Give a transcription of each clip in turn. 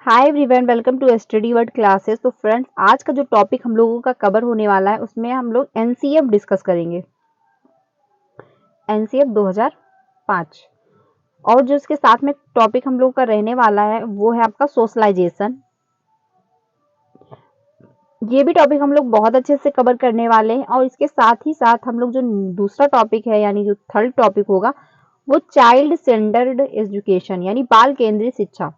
Hi everyone, welcome to study word classes. तो friends, आज का जो टॉपिक हम लोगों का कवर होने वाला है उसमें हम लोग एनसीएफ डिस्कस करेंगे। एनसीएफ 2005 और जो इसके साथ में टॉपिक हम लोगों का रहने वाला है वो है आपका सोशलाइजेशन। ये भी टॉपिक हम लोग बहुत अच्छे से कवर करने वाले हैं और इसके साथ ही साथ हम लोग जो दूसरा टॉपिक है यानी जो थर्ड टॉपिक होगा वो चाइल्ड सेंटर्ड एजुकेशन यानी बाल केंद्रित शिक्षा।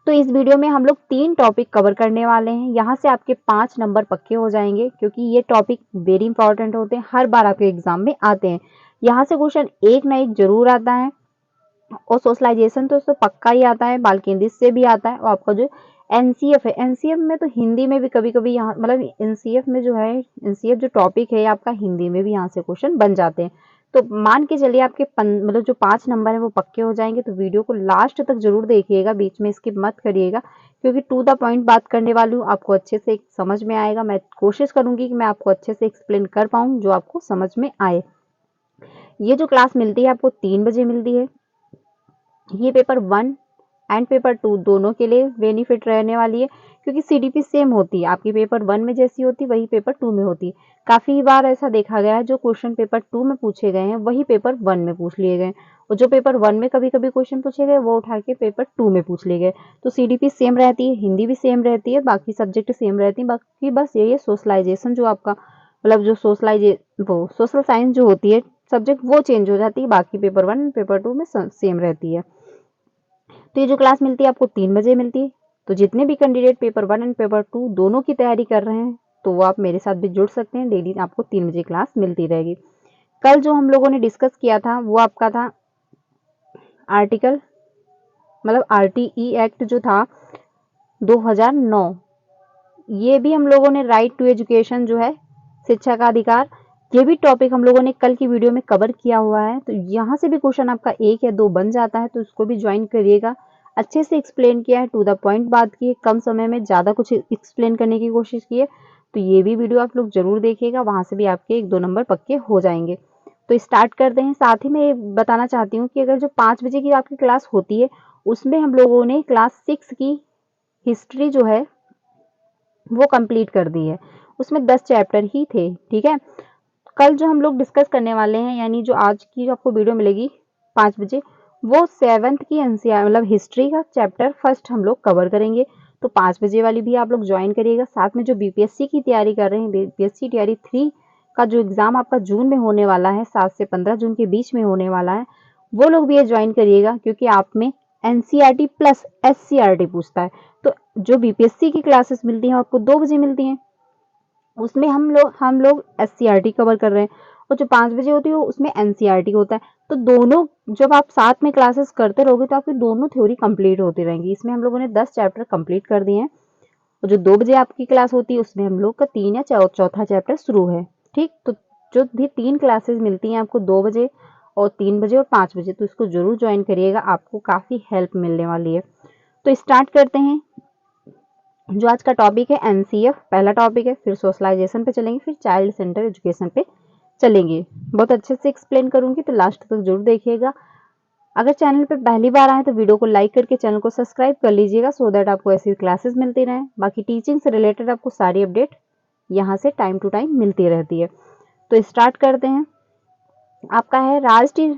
तो इस वीडियो में हम लोग 3 टॉपिक कवर करने वाले हैं। यहाँ से आपके 5 नंबर पक्के हो जाएंगे क्योंकि ये टॉपिक वेरी इंपॉर्टेंट होते हैं, हर बार आपके एग्जाम में आते हैं। यहाँ से क्वेश्चन एक ना एक जरूर आता है और सोशलाइजेशन तो पक्का ही आता है, बाल केंद्रित से भी आता है। और आपका जो एनसीएफ है, एनसीएफ में तो हिंदी में भी कभी कभी यहाँ मतलब एनसीएफ में जो है, एनसीएफ जो टॉपिक है आपका हिंदी में भी यहाँ से क्वेश्चन बन जाते हैं। तो मान के चलिए आपके मतलब जो 5 नंबर है वो पक्के हो जाएंगे। तो वीडियो को लास्ट तक जरूर देखिएगा, बीच में स्किप मत करिएगा क्योंकि टू द पॉइंट बात करने वाली हूँ, आपको अच्छे से समझ में आएगा। मैं कोशिश करूंगी कि मैं आपको अच्छे से एक्सप्लेन कर पाऊँ जो आपको समझ में आए। ये जो क्लास मिलती है आपको 3 बजे मिलती है। ये पेपर 1 एंड पेपर 2 दोनों के लिए बेनिफिट रहने वाली है क्योंकि सीडीपी सेम होती है, आपकी पेपर 1 में जैसी होती है वही पेपर 2 में होती है। काफी बार ऐसा देखा गया है जो क्वेश्चन पेपर 2 में पूछे गए हैं वही पेपर 1 में पूछ लिए गए और जो पेपर 1 में कभी कभी क्वेश्चन पूछे गए वो उठा के पेपर 2 में पूछ लिए गए। तो सीडीपी सेम रहती है, हिंदी भी सेम रहती है, बाकी सब्जेक्ट सेम रहती है। बाकी बस यही है सोशलाइजेशन जो आपका मतलब जो वो सोशल साइंस जो होती है सब्जेक्ट वो चेंज हो जाती है, बाकी पेपर 1 पेपर 2 में सेम रहती है। तो ये जो क्लास मिलती है आपको 3 बजे मिलती है। तो जितने भी कैंडिडेट पेपर 1 एंड पेपर 2 दोनों की तैयारी कर रहे हैं तो वो आप मेरे साथ भी जुड़ सकते हैं। डेली आपको 3 बजे क्लास मिलती रहेगी। कल जो हम लोगों ने डिस्कस किया था वो आपका था आर्टिकल मतलब आरटीई एक्ट जो था 2009। ये भी हम लोगों ने राइट टू एजुकेशन जो है शिक्षा का अधिकार, ये भी टॉपिक हम लोगों ने कल की वीडियो में कवर किया हुआ है। तो यहाँ से भी क्वेश्चन आपका 1 या 2 बन जाता है, तो इसको भी ज्वाइन करिएगा। अच्छे से एक्सप्लेन किया है, टू द पॉइंट बात की है, कम समय में ज़्यादा कुछ एक्सप्लेन करने की कोशिश की है। तो ये भी वीडियो आप लोग जरूर देखिएगा, वहाँ से भी आपके 1-2 नंबर पक्के हो जाएंगे। तो स्टार्ट करते हैं। साथ ही मैं ये बताना चाहती हूँ कि अगर जो 5 बजे की आपकी क्लास होती है उसमें हम लोगों ने क्लास 6 की हिस्ट्री जो है वो कंप्लीट कर दी है। उसमें 10 चैप्टर ही थे, ठीक है। कल जो हम लोग डिस्कस करने वाले हैं यानी जो आज की जो आपको वीडियो मिलेगी 5 बजे वो 7th की एनसीआर मतलब हिस्ट्री का चैप्टर फर्स्ट हम लोग कवर करेंगे। तो 5 बजे वाली भी आप लोग ज्वाइन करिएगा। साथ में जो बीपीएससी की तैयारी कर रहे हैं, बीपीएससी तैयारी 3 का जो एग्जाम आपका जून में होने वाला है, 7 से 15 जून के बीच में होने वाला है, वो लोग भी ये ज्वाइन करिएगा क्योंकि आप में एनसीईआरटी प्लस एससीईआरटी पूछता है। तो जो बीपीएससी की क्लासेस मिलती हैं आपको 2 बजे मिलती हैं, उसमें हम लोग एससीईआरटी कवर कर रहे हैं और जो 5 बजे होती है उसमें एनसीईआरटी होता है। तो दोनों जब आप साथ में क्लासेस करते रहोगे तो आपकी दोनों थ्योरी कंप्लीट होती रहेंगी। इसमें हम लोगों ने 10 चैप्टर कंप्लीट कर दिए हैं और जो 2 बजे आपकी क्लास होती है उसमें हम लोग का 3 या चौथा चैप्टर शुरू है, ठीक। तो जो भी 3 क्लासेस मिलती हैं आपको 2 बजे और 3 बजे और 5 बजे, तो इसको जरूर ज्वाइन करिएगा, आपको काफी हेल्प मिलने वाली है। तो स्टार्ट करते हैं। जो आज का टॉपिक है एनसीएफ पहला टॉपिक है, फिर सोशलाइजेशन पे चलेंगे, फिर चाइल्ड सेंटर एजुकेशन पे चलेंगे। बहुत अच्छे से एक्सप्लेन करूंगी तो लास्ट तक जरूर देखिएगा। अगर चैनल पे पहली बार आए तो वीडियो को लाइक करके चैनल को सब्सक्राइब कर लीजिएगा सो दैट आपको ऐसी क्लासेस मिलती रहें। बाकी टीचिंग से रिलेटेड आपको सारी अपडेट यहाँ से टाइम टू टाइम मिलती रहती है। तो स्टार्ट करते हैं। आपका है राष्ट्रीय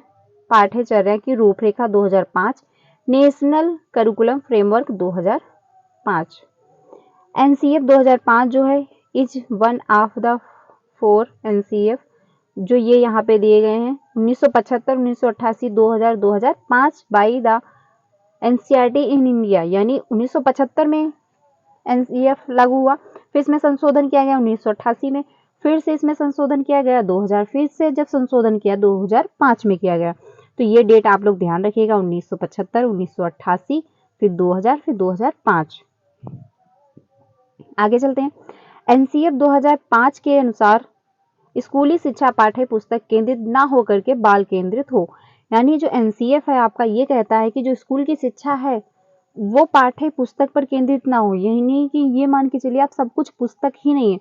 पाठ्यचर्या की रूपरेखा 2005, नेशनल करिकुलम फ्रेमवर्क 2005। एनसीएफ 2005 जो है is one of the 4 NCF जो ये यहाँ पे दिए गए हैं 1975, 1988, 2000, 2005 by the NCERT in India, यानी 1975 में एनसीएफ लागू हुआ, फिर इसमें संशोधन किया गया 1988 में, फिर से इसमें संशोधन किया गया 2000, फिर से जब संशोधन किया 2005 में किया गया। तो ये डेट आप लोग ध्यान रखिएगा, 1975, 1988, फिर 2000, फिर 2005। आगे चलते हैं। एनसीएफ 2005 के अनुसार स्कूली शिक्षा पाठ्य पुस्तक केंद्रित ना होकर के बाल केंद्रित हो। यानी जो एनसीएफ है आपका ये कहता है कि जो स्कूल की शिक्षा है वो पाठ्य पुस्तक पर केंद्रित ना हो। यही नहीं कि ये मान के चलिए आप सब कुछ पुस्तक ही नहीं है,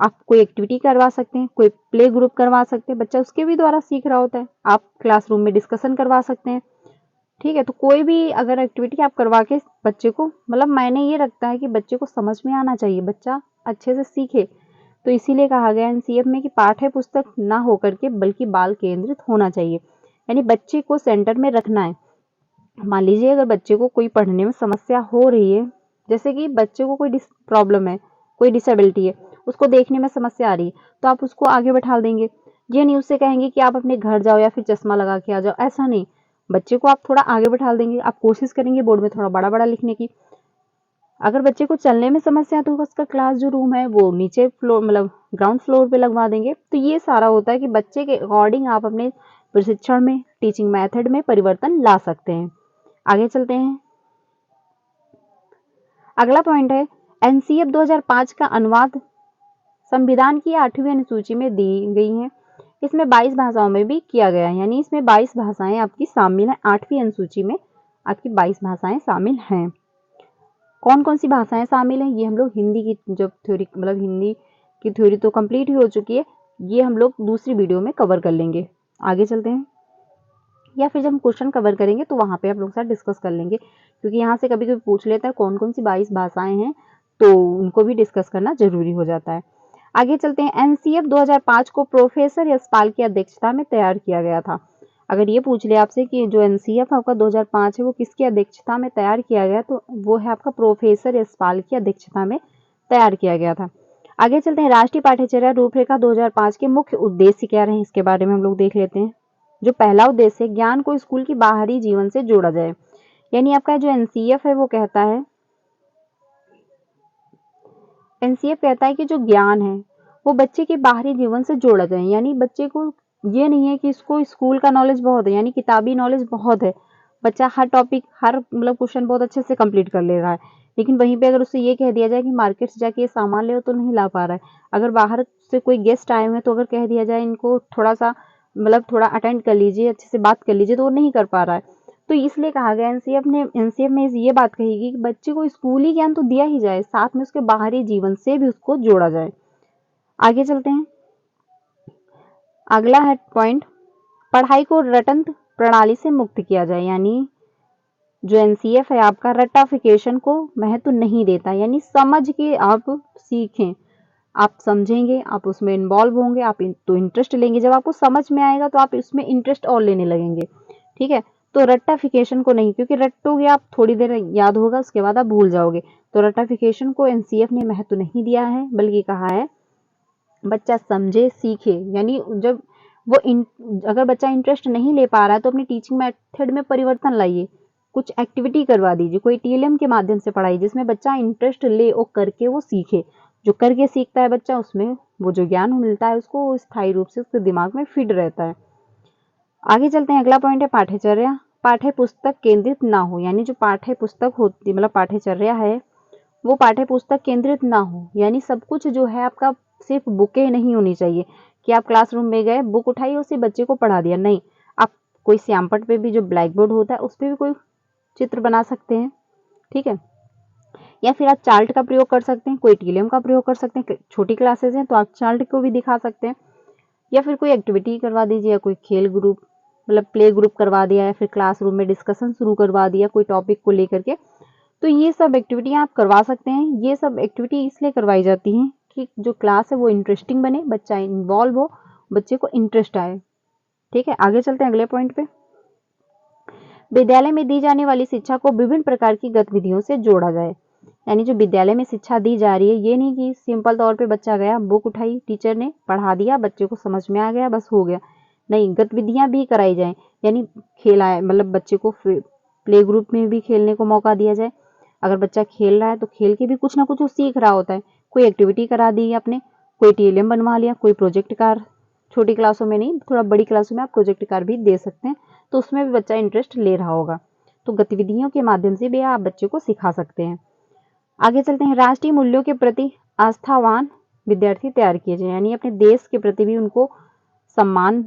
आप कोई एक्टिविटी करवा सकते हैं, कोई प्ले ग्रुप करवा सकते हैं, बच्चा उसके भी द्वारा सीख रहा होता है, आप क्लासरूम में डिस्कशन करवा सकते हैं। ठीक है, तो कोई भी अगर एक्टिविटी आप करवा के बच्चे को, मतलब मैंने ये रखता है कि बच्चे को समझ में आना चाहिए, बच्चा अच्छे से सीखे। तो इसीलिए कहा गया एनसीएफ में कि पाठ्य पुस्तक ना होकर के बल्कि बाल केंद्रित होना चाहिए, यानी बच्चे को सेंटर में रखना है। मान लीजिए अगर बच्चे को कोई पढ़ने में समस्या हो रही है, जैसे कि बच्चे को कोई प्रॉब्लम है, कोई डिसेबिलिटी है, उसको देखने में समस्या आ रही है, तो आप उसको आगे बैठा देंगे। ये नहीं उससे कहेंगे कि आप अपने घर जाओ या फिर चश्मा लगा के आ जाओ, ऐसा नहीं। बच्चे को आप थोड़ा आगे बैठा देंगे, आप कोशिश करेंगे बोर्ड में थोड़ा बड़ा बड़ा लिखने की। अगर बच्चे को चलने में समस्या है तो उसका क्लास जो रूम है वो नीचे फ्लोर, मतलब ग्राउंड फ्लोर पे लगवा देंगे। तो ये सारा होता है कि बच्चे के अकॉर्डिंग आप अपने प्रशिक्षण में, टीचिंग मेथड में परिवर्तन ला सकते हैं। आगे चलते हैं। अगला पॉइंट है एनसीएफ 2005 का अनुवाद संविधान की 8वीं अनुसूची में दी गई है। इसमें 22 भाषाओं में भी किया गया है, यानी इसमें 22 भाषाएं आपकी शामिल हैं। 8वीं अनुसूची में आपकी 22 भाषाएं शामिल हैं। कौन कौन सी भाषाएं शामिल हैं, ये हम लोग हिंदी की जब थ्योरी, मतलब हिंदी की थ्योरी तो कंप्लीट ही हो चुकी है, ये हम लोग दूसरी वीडियो में कवर कर लेंगे। आगे चलते हैं, या फिर जब हम क्वेश्चन कवर करेंगे तो वहां पे आप लोग साथ डिस्कस कर लेंगे, क्योंकि यहाँ से कभी कभी पूछ लेता है कौन कौन सी 22 भाषाएं हैं, तो उनको भी डिस्कस करना जरूरी हो जाता है। आगे चलते हैं। एनसीएफ 2005 को प्रोफेसर यशपाल की अध्यक्षता में तैयार किया गया था। अगर ये पूछ ले आपसे कि जो एनसीएफ आपका 2005 है वो किसकी अध्यक्षता में तैयार किया गया, तो वो है आपका प्रोफेसर यशपाल की अध्यक्षता में तैयार किया गया था। आगे चलते हैं। राष्ट्रीय पाठ्यचर्या रूपरेखा 2005 के मुख्य उद्देश्य क्या रहे, इसके बारे में हम लोग देख लेते हैं। जो पहला उद्देश्य है, ज्ञान को स्कूल की बाहरी जीवन से जोड़ा जाए, यानी आपका जो एनसीएफ है वो कहता है, एनसीएफ कहता है कि जो ज्ञान है वो बच्चे के बाहरी जीवन से जोड़ा जाए, यानी बच्चे को ये नहीं है कि इसको स्कूल का नॉलेज बहुत है, यानी किताबी नॉलेज बहुत है, बच्चा हर टॉपिक, हर मतलब क्वेश्चन बहुत अच्छे से कंप्लीट कर ले रहा है, लेकिन वहीं पे अगर उससे ये कह दिया जाए कि मार्केट से जाके ये सामान ले, तो नहीं ला पा रहा है। अगर बाहर से कोई गेस्ट आए हुए हैं तो अगर कह दिया जाए इनको थोड़ा सा, मतलब थोड़ा अटेंड कर लीजिए, अच्छे से बात कर लीजिए, तो वो नहीं कर पा रहा है। तो इसलिए कहा गया एनसीएफ में ये बात कही कि बच्चे को स्कूली ज्ञान तो दिया ही जाए, साथ में उसके बाहरी जीवन से भी उसको जोड़ा जाए। आगे चलते हैं। अगला है पॉइंट, पढ़ाई को रटन प्रणाली से मुक्त किया जाए, यानी जो एनसीएफ है आपका रट्टाफिकेशन को महत्व नहीं देता, यानी समझ के आप सीखें, आप समझेंगे, आप उसमें इन्वॉल्व होंगे, आप तो इंटरेस्ट लेंगे, जब आपको समझ में आएगा तो आप इसमें इंटरेस्ट और लेने लगेंगे। ठीक है, तो रट्टाफिकेशन को नहीं, क्योंकि रटोगे आप थोड़ी देर याद होगा, उसके बाद आप भूल जाओगे। तो रट्टाफिकेशन को एनसीएफ ने महत्व नहीं दिया है, बल्कि कहा है बच्चा समझे सीखे, यानी जब वो अगर बच्चा इंटरेस्ट नहीं ले पा रहा है तो अपनी टीचिंग मेथड में परिवर्तन लाइए, कुछ एक्टिविटी करवा दीजिए, कोई टीएलएम के माध्यम से पढ़ाई जिसमें बच्चा इंटरेस्ट ले और करके वो सीखे। जो करके सीखता है बच्चा, उसमें वो जो ज्ञान मिलता है उसको स्थायी रूप से उसके दिमाग में फिट रहता है। आगे चलते हैं। अगला पॉइंट है पाठ्यचर्या पाठ्य पुस्तक केंद्रित ना हो, यानी जो पाठ्य पुस्तक होती, मतलब पाठ्यचर्या है, वो पाठ्य पुस्तक केंद्रित ना हो, यानी सब कुछ जो है आपका सिर्फ बुकें नहीं होनी चाहिए कि आप क्लासरूम में गए, बुक उठाई, उसी बच्चे को पढ़ा दिया, नहीं। आप कोई श्यामपट्ट पे भी जो ब्लैक बोर्ड होता है उस पर भी कोई चित्र बना सकते हैं। ठीक है, या फिर आप चार्ट का प्रयोग कर सकते हैं, कोई टीएलएम का प्रयोग कर सकते हैं, छोटी क्लासेस हैं तो आप चार्ट को भी दिखा सकते हैं, या फिर कोई एक्टिविटी करवा दीजिए, या कोई खेल ग्रुप, मतलब प्ले ग्रुप करवा दिया, या फिर क्लासरूम में डिस्कशन शुरू करवा दिया कोई टॉपिक को लेकर के। तो ये सब एक्टिविटी आप करवा सकते हैं। ये सब एक्टिविटी इसलिए करवाई जाती हैं कि जो क्लास है वो इंटरेस्टिंग बने, बच्चा इन्वॉल्व हो, बच्चे को इंटरेस्ट आए। ठीक है, आगे चलते हैं अगले पॉइंट पे। विद्यालय में दी जाने वाली शिक्षा को विभिन्न प्रकार की गतिविधियों से जोड़ा जाए, यानी जो विद्यालय में शिक्षा दी जा रही है, ये नहीं कि सिंपल तौर पे बच्चा गया, बुक उठाई, टीचर ने पढ़ा दिया, बच्चे को समझ में आ गया, बस हो गया, नहीं, गतिविधियां भी कराई जाए, यानी खेला है, मतलब बच्चे को प्ले ग्रुप में भी खेलने को मौका दिया जाए। अगर बच्चा खेल रहा है तो खेल के भी कुछ ना कुछ वो सीख रहा होता है, कोई एक्टिविटी करा दी आपने, कोई टीएलएम बनवा लिया, कोई प्रोजेक्ट कार, छोटी क्लासों में नहीं, थोड़ा बड़ी क्लासों में आप प्रोजेक्ट कार भी दे सकते हैं, तो उसमें भी बच्चा इंटरेस्ट ले रहा होगा। तो गतिविधियों के माध्यम से भी आप बच्चे को सिखा सकते हैं। आगे चलते हैं। राष्ट्रीय मूल्यों के प्रति आस्थावान विद्यार्थी तैयार किए जाए, यानी अपने देश के प्रति भी उनको सम्मान,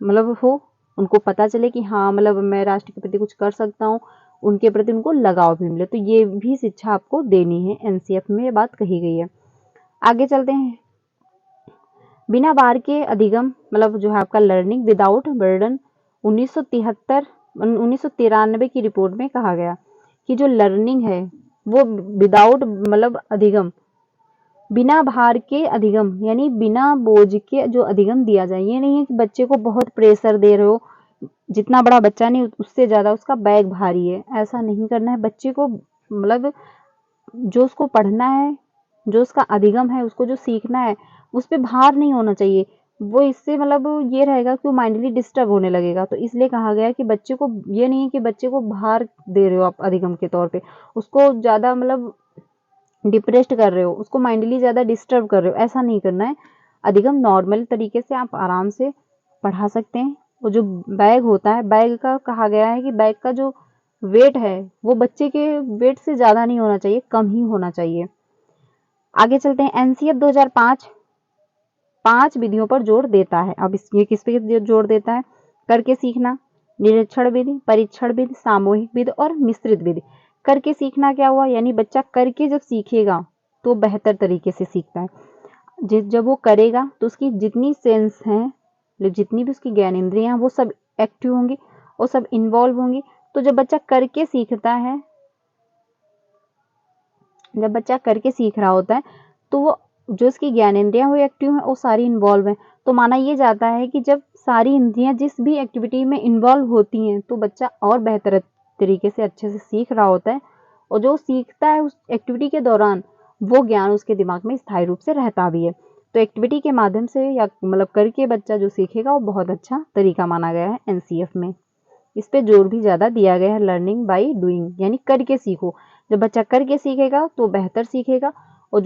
मतलब हो, उनको पता चले कि हाँ, मतलब मैं राष्ट्र के प्रति कुछ कर सकता हूँ, उनके प्रति उनको लगाव भी मिले, तो ये भी शिक्षा आपको देनी है, एनसीएफ में ये बात कही गई है। आगे चलते हैं। बिना बार के अधिगम, मतलब जो है आपका लर्निंग विदाउट बर्डन, 1973 1993 की रिपोर्ट में कहा गया कि जो लर्निंग है वो विदाउट मतलब अधिगम, बिना भार के अधिगम यानी बिना बोझ के जो अधिगम दिया जाए। ये नहीं है कि बच्चे को बहुत प्रेशर दे रहे हो, जितना बड़ा बच्चा नहीं उससे ज्यादा उसका बैग भारी है, ऐसा नहीं करना है। बच्चे को मतलब जो उसको पढ़ना है, जो उसका अधिगम है, उसको जो सीखना है, उस पे भार नहीं होना चाहिए। वो इससे मतलब ये रहेगा कि वो माइंडली डिस्टर्ब होने लगेगा। तो इसलिए कहा गया कि बच्चे को ये नहीं है कि बच्चे को भार दे रहे हो आप अधिगम के तौर पे, उसको ज्यादा मतलब डिप्रेस्ड कर रहे हो, उसको माइंडली ज्यादा डिस्टर्ब कर रहे हो, ऐसा नहीं करना है। अधिगम नॉर्मल तरीके से आप आराम से पढ़ा सकते हैं। वो जो बैग होता है, बैग का कहा गया है कि बैग का जो वेट है वो बच्चे के वेट से ज्यादा नहीं होना चाहिए, कम ही होना चाहिए। आगे चलते हैं। एनसीएफ 2005 5 विधियों पर जोर देता है। अब ये किस पे जोर देता है? करके सीखना, निरीक्षण विधि, परीक्षण विधि, सामूहिक विधि और मिश्रित विधि। करके सीखना क्या हुआ? यानी बच्चा करके जब सीखेगा तो बेहतर तरीके से सीखता है। जब वो करेगा तो उसकी जितनी सेंस हैं, जितनी भी उसकी ज्ञानेंद्रियां वो सब एक्टिव होंगी, वो सब इन्वॉल्व होंगी। तो जब बच्चा करके सीखता है, जब बच्चा करके सीख रहा होता है तो वो जो उसकी ज्ञानेंद्रियां वो एक्टिव है, वो सारी इन्वॉल्व है। तो माना ये जाता है कि जब सारी इंद्रियां जिस भी एक्टिविटी में इन्वॉल्व होती हैं तो बच्चा और बेहतर तरीके से अच्छे से सीख रहा होता है, और जो सीखता है उस एक्टिविटी के दौरान वो ज्ञान उसके दिमाग में स्थायी रूप से रहता भी है। तो एक्टिविटी के माध्यम से या मतलब करके बच्चा जो सीखेगा वो बहुत अच्छा तरीका माना गया है एनसीएफ में। इस पे जोर भी ज्यादा दिया गया है, लर्निंग बाय डूइंग यानी करके सीखो। जब बच्चा करके सीखेगा तो बेहतर सीखेगा, और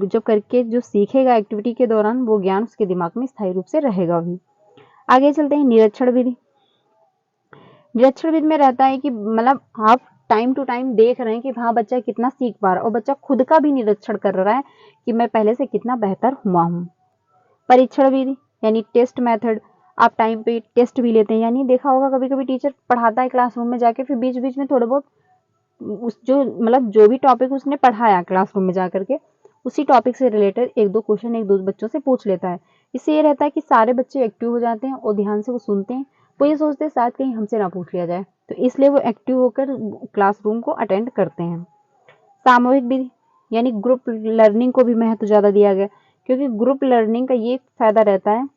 जब करके जो सीखेगा एक्टिविटी के दौरान वो ज्ञान उसके दिमाग में स्थायी रूप से रहेगा भी। आगे चलते हैं। निरीक्षण विधि। निरीक्षण विधि में रहता है कि मतलब आप टाइम टू टाइम देख रहे हैं कि हाँ बच्चा कितना सीख पा रहा है, और बच्चा खुद का भी निरीक्षण कर रहा है कि मैं पहले से कितना बेहतर हुआ हूँ। परीक्षण विधि यानी टेस्ट मेथड, आप टाइम पे टेस्ट भी लेते हैं। यानी देखा होगा कभी कभी टीचर पढ़ाता है क्लासरूम में जाके, फिर बीच बीच में थोड़े बहुत उस जो मतलब जो भी टॉपिक उसने पढ़ाया क्लासरूम में जाकर के, उसी टॉपिक से रिलेटेड एक दो क्वेश्चन एक दो बच्चों से पूछ लेता है। इससे ये रहता है कि सारे बच्चे एक्टिव हो जाते हैं और ध्यान से वो सुनते हैं। वो ये सोचते हैं शायद कहीं हमसे ना पूछ लिया जाए, तो इसलिए वो एक्टिव होकर क्लासरूम को अटेंड करते हैं। सामूहिक विधि यानी ग्रुप लर्निंग को भी महत्व ज्यादा दिया गया, क्योंकि ग्रुप लर्निंग का ये फायदा रहता है,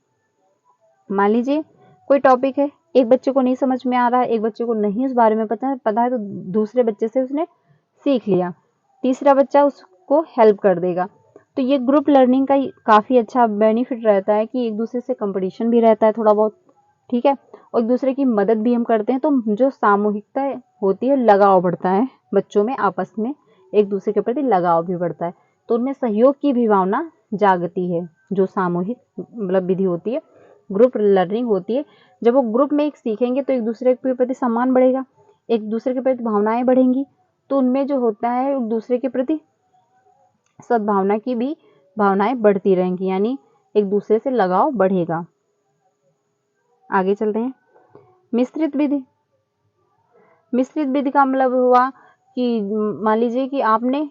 मान लीजिए कोई टॉपिक है, एक बच्चे को नहीं समझ में आ रहा है, एक बच्चे को नहीं उस बारे में पता है तो दूसरे बच्चे से उसने सीख लिया, तीसरा बच्चा उसको हेल्प कर देगा। तो ये ग्रुप लर्निंग का काफी अच्छा बेनिफिट रहता है कि एक दूसरे से कंपटीशन भी रहता है थोड़ा बहुत, ठीक है, और एक दूसरे की मदद भी हम करते हैं। तो जो सामूहिकता होती है, लगाव बढ़ता है बच्चों में, आपस में एक दूसरे के प्रति लगाव भी बढ़ता है, तो उनमें सहयोग की भी भावना जागती है। जो सामूहिक मतलब विधि होती है, ग्रुप लर्निंग होती है, जब वो ग्रुप में एक सीखेंगे तो एक दूसरे के प्रति सम्मान बढ़ेगा, एक दूसरे के प्रति भावनाएं बढ़ेंगी, तो उनमें जो होता है एक दूसरे के प्रति सद्भावना की भी भावनाएं बढ़ती रहेंगी, यानी एक दूसरे से लगाव बढ़ेगा। आगे चलते हैं। मिश्रित विधि। मिश्रित विधि का मतलब हुआ कि मान लीजिए कि आपने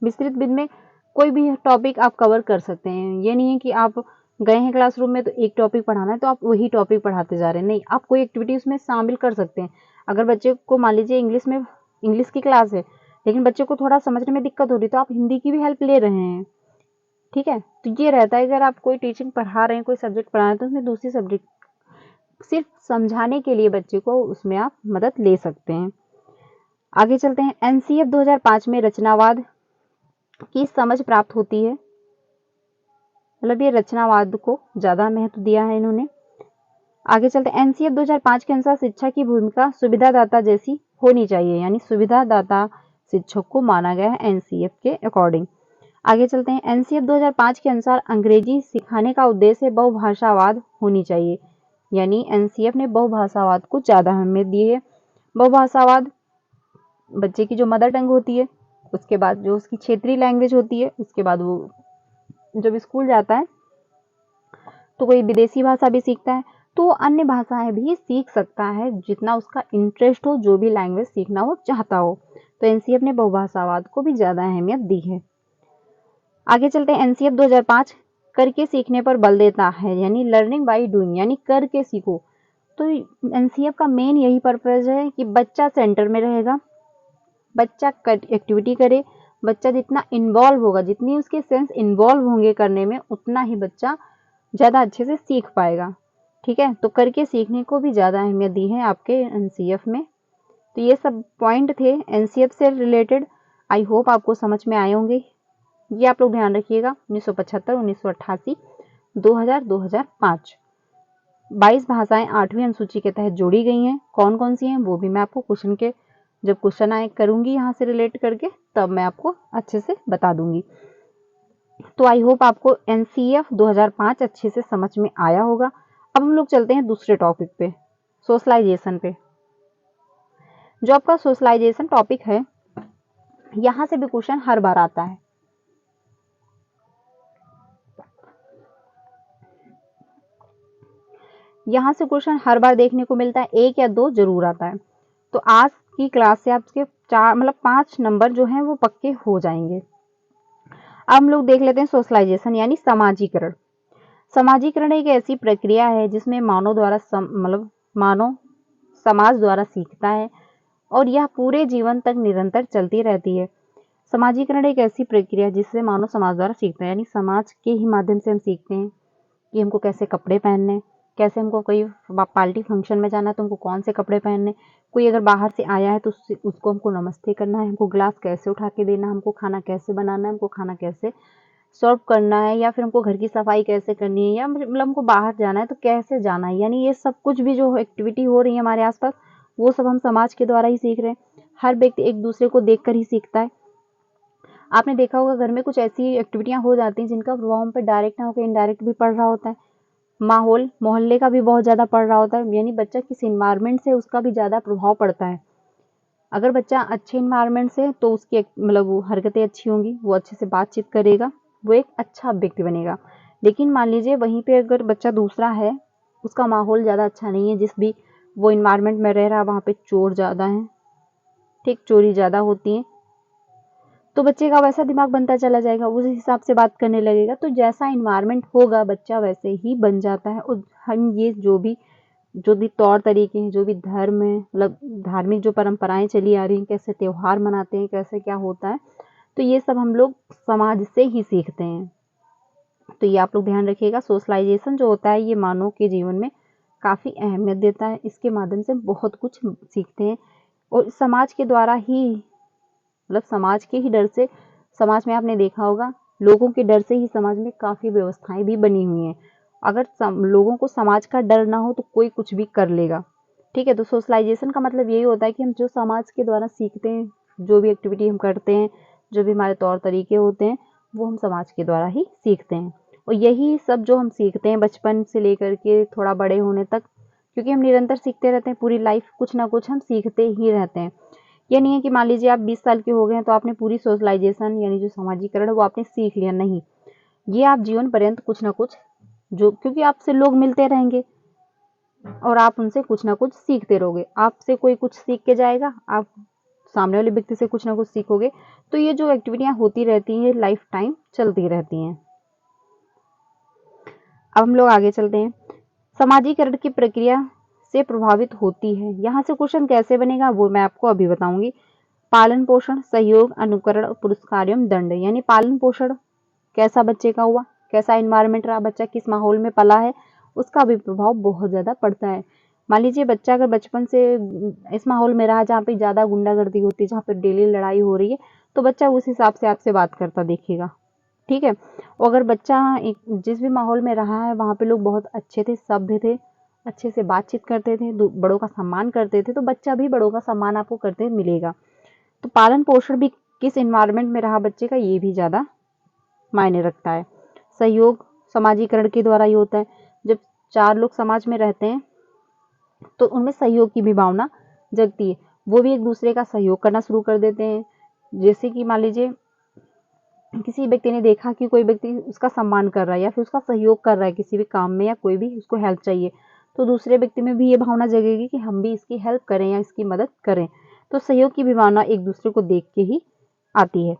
मिश्रित विधि में कोई भी टॉपिक आप कवर कर सकते हैं। ये नहीं है कि आप गए हैं क्लासरूम में तो एक टॉपिक पढ़ाना है तो आप वही टॉपिक पढ़ाते जा रहे हैं, नहीं, आप कोई एक्टिविटी उसमें शामिल कर सकते हैं। अगर बच्चे को मान लीजिए इंग्लिश की क्लास है, लेकिन बच्चे को थोड़ा समझने में दिक्कत हो रही है, तो आप हिंदी की भी हेल्प ले रहे हैं, ठीक है। तो ये रहता है, अगर आप कोई टीचिंग पढ़ा रहे हैं, कोई सब्जेक्ट पढ़ा रहे हैं, तो उसमें दूसरी सब्जेक्ट सिर्फ समझाने के लिए बच्चे को उसमें आप मदद ले सकते हैं। आगे चलते हैं। एनसीएफ 2005 में रचनावाद की समझ प्राप्त होती है, मतलब ये रचनावाद को ज्यादा महत्व दिया है इन्होंने। आगे चलते हैं। एनसीएफ 2005 के अनुसार शिक्षा की भूमिका सुविधादाता जैसी होनी चाहिए, यानी सुविधादाता शिक्षक को माना गया है एनसीएफ के अकॉर्डिंग। आगे चलते हैं। एनसीएफ 2005 के अनुसार अंग्रेजी सिखाने का उद्देश्य बहुभाषावाद होनी चाहिए, यानी एनसीएफ ने बहुभाषावाद को ज्यादा अहमियत दी है। बहुभाषावाद बच्चे की जो मदर टंग होती है, उसके बाद जो उसकी क्षेत्रीय लैंग्वेज होती है, उसके बाद वो जब स्कूल जाता है तो कोई विदेशी भाषा भी सीखता है, तो अन्य भाषाएं भी सीख सकता है जितना उसका इंटरेस्ट हो, जो भी लैंग्वेज सीखना वो चाहता हो। तो एनसीएफ ने बहुभाषावाद को भी ज्यादा अहमियत दी है। आगे चलते हैं। एनसीएफ 2005 करके सीखने पर बल देता है, यानी लर्निंग बाय डूइंग, यानी करके सीखो। तो एनसीएफ का मेन यही पर्पज है कि बच्चा सेंटर में रहेगा, बच्चा एक्टिविटी करे, बच्चा जितना इन्वॉल्व होगा, जितनी उसके सेंस इन्वॉल्व होंगे करने में, उतना ही बच्चा ज़्यादा अच्छे से सीख पाएगा। ठीक है, तो करके सीखने को भी ज़्यादा अहमियत दी है आपके एनसीएफ में। तो ये सब पॉइंट थे एनसीएफ से रिलेटेड, आई होप आपको समझ में आए होंगे। ये आप लोग ध्यान रखिएगा, 1975, 1988, 2000, 2005 22 भाषाएं 8वीं अनुसूची के तहत जोड़ी गई हैं। कौन कौन सी हैं वो भी मैं आपको क्वेश्चन के जब क्वेश्चन आए करूंगी यहाँ से रिलेट करके, तब मैं आपको अच्छे से बता दूंगी। तो आई होप आपको एनसीएफ 2005 अच्छे से समझ में आया होगा। अब हम लोग चलते हैं दूसरे टॉपिक पे, सोशलाइजेशन पे। जो आपका सोशलाइजेशन टॉपिक है, यहाँ से भी क्वेश्चन हर बार आता है। यहाँ से क्वेश्चन हर बार देखने को मिलता है, 1 या 2 जरूर आता है। तो आज की क्लास से आपके 5 नंबर जो हैं वो पक्के हो जाएंगे। अब हम लोग देख लेते हैं सोशलाइजेशन यानी समाजीकरण। समाजीकरण एक ऐसी प्रक्रिया है जिसमें मानव द्वारा मानव समाज द्वारा सीखता है और यह पूरे जीवन तक निरंतर चलती रहती है। समाजीकरण एक ऐसी प्रक्रिया जिससे मानव समाज द्वारा सीखता है, यानी समाज के ही माध्यम से हम सीखते हैं कि हमको कैसे कपड़े पहनने, कैसे हमको कोई पार्टी फंक्शन में जाना है तो हमको कौन से कपड़े पहनने, कोई अगर बाहर से आया है तो उसको हमको नमस्ते करना है, हमको ग्लास कैसे उठा के देना, हमको खाना कैसे बनाना है, हमको खाना कैसे सर्व करना है, या फिर हमको घर की सफाई कैसे करनी है, या मतलब हमको बाहर जाना है तो कैसे जाना है। यानी ये सब कुछ भी जो एक्टिविटी हो रही है हमारे आसपास, वो सब हम समाज के द्वारा ही सीख रहे हैं। हर व्यक्ति एक दूसरे को देखकर ही सीखता है। आपने देखा होगा घर में कुछ ऐसी एक्टिविटियां हो जाती हैं जिनका प्रभाव हम पे डायरेक्ट ना होकर इनडायरेक्ट भी पड़ रहा होता है। माहौल मोहल्ले का भी बहुत ज़्यादा पड़ रहा होता है, यानी बच्चा किस इन्वायरमेंट से उसका भी ज़्यादा प्रभाव पड़ता है। अगर बच्चा अच्छे इन्वायरमेंट से तो उसकी मतलब वो हरकतें अच्छी होंगी, वो अच्छे से बातचीत करेगा, वो एक अच्छा व्यक्ति बनेगा। लेकिन मान लीजिए वहीं पे अगर बच्चा दूसरा है, उसका माहौल ज़्यादा अच्छा नहीं है, जिस भी वो इन्वायरमेंट में रह रहा है वहाँ पे चोर ज़्यादा हैं, ठीक, चोरी ज़्यादा होती है, तो बच्चे का वैसा दिमाग बनता चला जाएगा, उस हिसाब से बात करने लगेगा। तो जैसा इन्वायरमेंट होगा बच्चा वैसे ही बन जाता है। और हम ये जो भी तौर तरीके हैं, जो भी धर्म है, मतलब धार्मिक जो परंपराएं चली आ रही हैं, कैसे त्योहार मनाते हैं, कैसे क्या होता है, तो ये सब हम लोग समाज से ही सीखते हैं। तो ये आप लोग ध्यान रखिएगा। सोशलाइजेशन जो होता है ये मानव के जीवन में काफ़ी अहमियत देता है, इसके माध्यम से बहुत कुछ सीखते हैं और समाज के द्वारा ही, मतलब समाज के ही डर से, समाज में आपने देखा होगा लोगों के डर से ही समाज में काफ़ी व्यवस्थाएं भी बनी हुई हैं। अगर लोगों को समाज का डर ना हो तो कोई कुछ भी कर लेगा। ठीक है, तो सोशलाइजेशन का मतलब यही होता है कि हम जो समाज के द्वारा सीखते हैं, जो भी एक्टिविटी हम करते हैं, जो भी हमारे तौर तरीके होते हैं, वो हम समाज के द्वारा ही सीखते हैं। और यही सब जो हम सीखते हैं बचपन से लेकर के थोड़ा बड़े होने तक, क्योंकि हम निरंतर सीखते रहते हैं, पूरी लाइफ कुछ ना कुछ हम सीखते ही रहते हैं। ये नहीं है कि मान लीजिए आप 20 साल के हो गए हैं तो आपने पूरी सोशलाइजेशन यानी जो समाजीकरण है वो आपने सीख लिया, नहीं। ये आप जीवन पर्यंत कुछ ना कुछ, जो क्योंकि आपसे लोग मिलते रहेंगे और आप उनसे कुछ ना कुछ सीखते रहोगे। आपसे कोई कुछ सीख के जाएगा, आप सामने वाले व्यक्ति से कुछ ना कुछ सीखोगे। तो ये जो एक्टिविटियां होती रहती हैं लाइफ टाइम चलती रहती हैं। अब हम लोग आगे चलते हैं। समाजीकरण की प्रक्रिया से प्रभावित होती है, यहाँ से क्वेश्चन कैसे बनेगा वो मैं आपको अभी बताऊंगी। पालन पोषण, सहयोग, अनुकरण, पुरस्कार एवं दंड। यानी पालन पोषण कैसा बच्चे का हुआ, कैसा इन्वायरमेंट रहा, बच्चा किस माहौल में पला है, उसका भी प्रभाव बहुत ज़्यादा पड़ता है। मान लीजिए बच्चा अगर बचपन से इस माहौल में रहा जहाँ पे ज़्यादा गुंडागर्दी होती है, जहाँ पे डेली लड़ाई हो रही है, तो बच्चा उस हिसाब से आपसे बात करता दिखेगा। ठीक है, और अगर बच्चा जिस भी माहौल में रहा है वहाँ पे लोग बहुत अच्छे थे, सभ्य थे, अच्छे से बातचीत करते थे, बड़ों का सम्मान करते थे, तो बच्चा भी बड़ों का सम्मान आपको करते मिलेगा। तो पालन पोषण भी किस इन्वायरमेंट में रहा बच्चे का, ये भी ज़्यादा मायने रखता है। सहयोग समाजीकरण के द्वारा ही होता है। जब 4 लोग समाज में रहते हैं तो उनमें सहयोग की भी भावना जगती है, वो भी एक दूसरे का सहयोग करना शुरू कर देते हैं। जैसे कि मान लीजिए किसी व्यक्ति ने देखा कि कोई व्यक्ति उसका सम्मान कर रहा है या फिर उसका सहयोग कर रहा है किसी भी काम में, या कोई भी उसको हेल्प चाहिए, तो दूसरे व्यक्ति में भी ये भावना जगेगी कि हम भी इसकी हेल्प करें या इसकी मदद करें। तो सहयोग की भी भावना एक दूसरे को देख के ही आती है।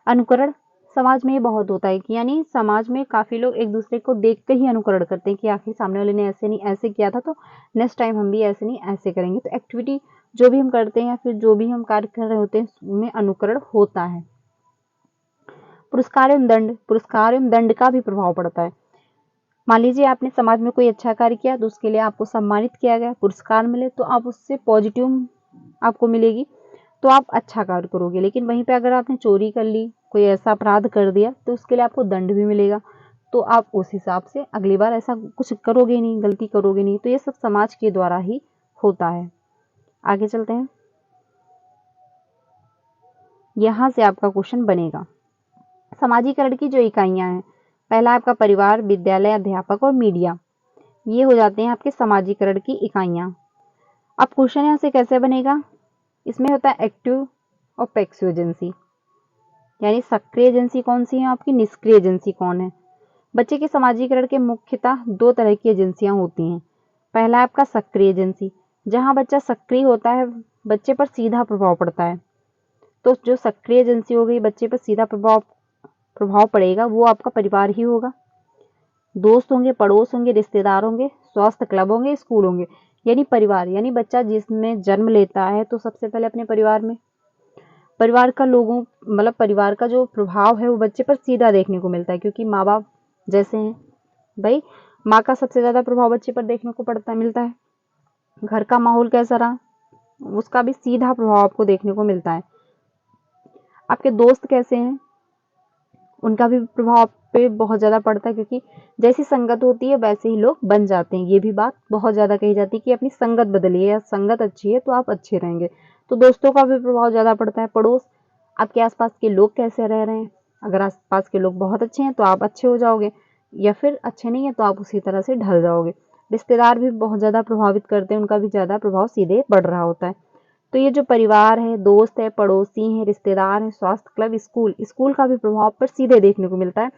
अनुकरण समाज में ये बहुत होता है कि यानी समाज में काफ़ी लोग एक दूसरे को देख कर ही अनुकरण करते हैं कि आखिर सामने वाले ने ऐसे नहीं ऐसे किया था, तो नेक्स्ट टाइम हम भी ऐसे नहीं ऐसे करेंगे। तो एक्टिविटी जो भी हम करते हैं या फिर जो भी हम कार्य कर रहे होते हैं उसमें अनुकरण होता है। पुरस्कार एवं दंड का भी प्रभाव पड़ता है। मान लीजिए आपने समाज में कोई अच्छा कार्य किया तो उसके लिए आपको सम्मानित किया गया, पुरस्कार मिले, तो आप उससे पॉजिटिव आपको मिलेगी, तो आप अच्छा कार्य करोगे। लेकिन वहीं पे अगर आपने चोरी कर ली, कोई ऐसा अपराध कर दिया, तो उसके लिए आपको दंड भी मिलेगा, तो आप उस हिसाब से अगली बार ऐसा कुछ करोगे नहीं, गलती करोगे नहीं। तो ये सब समाज के द्वारा ही होता है। आगे चलते हैं, यहाँ से आपका क्वेश्चन बनेगा। समाजीकरण की जो इकाइयाँ हैं, पहला आपका परिवार, विद्यालय, अध्यापक और मीडिया, ये हो जाते हैं आपके समाजीकरण की इकाइयाँ। अब क्वेश्चन यहाँ से कैसे बनेगा, इसमें होता है एक्टिव और पैसिव एजेंसी, यानी सक्रिय एजेंसी कौन सी है आपकी, निष्क्रिय एजेंसी कौन है। बच्चे के समाजीकरण के मुख्यतः दो तरह की एजेंसियां होती हैं। पहला आपका सक्रिय एजेंसी, जहां बच्चा सक्रिय होता है, बच्चे पर सीधा प्रभाव पड़ता है। तो जो सक्रिय एजेंसी हो गई, बच्चे पर सीधा प्रभाव पड़ेगा, वो आपका परिवार ही होगा। दोस्त होंगे, पड़ोस होंगे, रिश्तेदार होंगे, स्वास्थ्य क्लब होंगे, स्कूल होंगे, यानी परिवार। यानी बच्चा जिसमें जन्म लेता है तो सबसे पहले अपने परिवार में, परिवार का लोगों मतलब परिवार का जो प्रभाव है वो बच्चे पर सीधा देखने को मिलता है, क्योंकि माँ बाप जैसे हैं भाई, माँ का सबसे ज्यादा प्रभाव बच्चे पर देखने को मिलता है। घर का माहौल कैसा रहा, उसका भी सीधा प्रभाव आपको देखने को मिलता है। आपके दोस्त कैसे हैं, उनका भी प्रभाव आप पे बहुत ज्यादा पड़ता है, क्योंकि जैसी संगत होती है वैसे ही लोग बन जाते हैं। ये भी बात बहुत ज्यादा कही जाती है कि अपनी संगत बदलिए, या संगत अच्छी है तो आप अच्छे रहेंगे। तो दोस्तों का भी प्रभाव ज्यादा पड़ता है। पड़ोस, आपके आसपास के लोग कैसे रह रहे हैं, अगर आसपास के लोग बहुत अच्छे हैं तो आप अच्छे हो जाओगे, या फिर अच्छे नहीं है तो आप उसी तरह से ढल जाओगे। रिश्तेदार भी बहुत ज्यादा प्रभावित करते हैं, उनका भी ज्यादा प्रभाव सीधे बढ़ रहा होता है। तो ये जो परिवार है, दोस्त है, पड़ोसी हैं, रिश्तेदार हैं, स्वास्थ्य क्लब, स्कूल का भी प्रभाव पर सीधे देखने को मिलता है।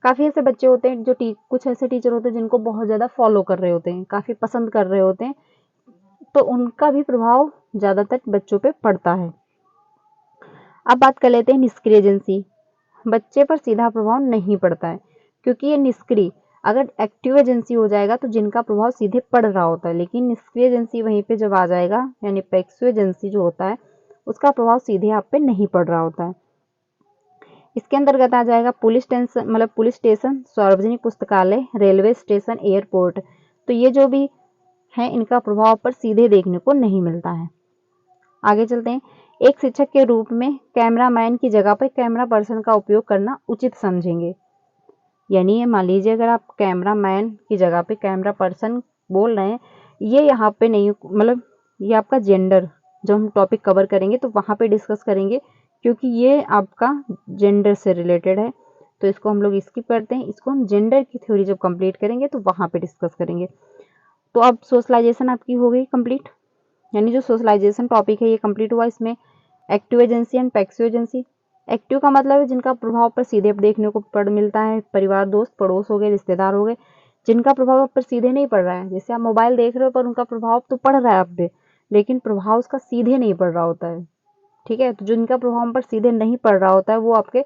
काफी ऐसे बच्चे होते हैं जो कुछ ऐसे टीचर होते हैं जिनको बहुत ज्यादा फॉलो कर रहे होते हैं, काफी पसंद कर रहे होते हैं, तो उनका भी प्रभाव ज्यादातर बच्चों पे पड़ता है। अब बात कर लेते हैं निष्क्रिय एजेंसी। बच्चे पर सीधा प्रभाव नहीं पड़ता है, क्योंकि ये निष्क्रिय। अगर एक्टिव एजेंसी हो जाएगा तो जिनका प्रभाव सीधे पड़ रहा होता है, लेकिन निष्क्रिय एजेंसी वहीं पे जब आ जाएगा, यानी पैसिव एजेंसी जो होता है उसका प्रभाव सीधे आप पे नहीं पड़ रहा होता है। इसके अंतर्गत आ जाएगा पुलिस स्टेशन, सार्वजनिक पुस्तकालय, रेलवे स्टेशन, एयरपोर्ट। तो ये जो भी है इनका प्रभाव पर सीधे देखने को नहीं मिलता है। आगे चलते हैं, एक शिक्षक के रूप में कैमरामैन की जगह पर कैमरा पर्सन का उपयोग करना उचित समझेंगे। यानी मान लीजिए अगर आप कैमरामैन की जगह पे कैमरा पर्सन बोल रहे हैं, ये यहाँ पे नहीं, मतलब ये आपका जेंडर, जब हम टॉपिक कवर करेंगे तो वहाँ पे डिस्कस करेंगे, क्योंकि ये आपका जेंडर से रिलेटेड है। तो इसको हम लोग स्किप करते हैं, इसको हम जेंडर की थ्योरी जब कंप्लीट करेंगे तो वहाँ पे डिस्कस करेंगे। तो अब सोशलाइजेशन आपकी हो गई कंप्लीट, यानी जो सोशलाइजेशन टॉपिक है ये कंप्लीट हुआ। इसमें active agency and passive agency. Active का मतलब है जिनका प्रभाव पर सीधे देखने को मिलता है, परिवार, दोस्त, पड़ोस हो गए, रिश्तेदार हो गए। जिनका प्रभाव आप पर सीधे नहीं पड़ रहा है, जैसे आप मोबाइल देख रहे हो पर उनका प्रभाव तो पड़ रहा है आप पे, लेकिन प्रभाव उसका सीधे नहीं पड़ रहा होता है। ठीक है, तो जिनका प्रभाव हम पर सीधे नहीं पड़ रहा होता है वो आपके